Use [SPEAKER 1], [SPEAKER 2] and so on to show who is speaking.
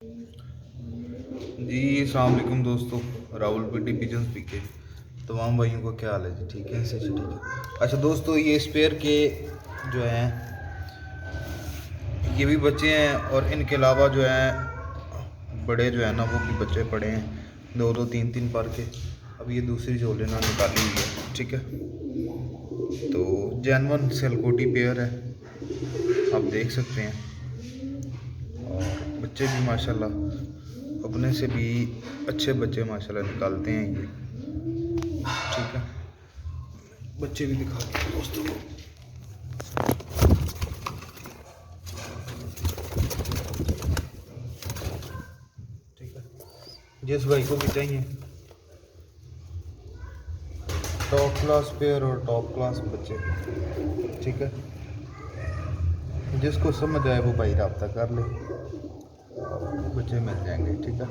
[SPEAKER 1] जी अस्सलाम वालेकुम दोस्तों, राहुल पीटी पिजन पीके तमाम भाइयों का क्या हाल है जी? ठीक है, सही ठीक है। अच्छा दोस्तों, ये स्पेयर के जो हैं ये भी बच्चे हैं और इनके अलावा जो हैं बड़े जो है ना वो भी बच्चे पड़े हैं, दो दो तीन तीन पर के। अब ये दूसरी झोले ना निकाली हुई है, ठीक है। तो जैनवन सेलकोटी पेयर है, आप देख सकते हैं। और बच्चे भी माशाल्लाह अपने से भी अच्छे बच्चे माशाल्लाह निकालते हैं ये, ठीक है। बच्चे भी दिखा दिए दोस्तों को। ठीक है, जिस भाई को भी चाहिए टॉप क्लास पेयर और टॉप क्लास बच्चे, ठीक है, जिसको समझ आए वो भाई रब्ता कर ले, बच्चे मिल जाएंगे, ठीक है।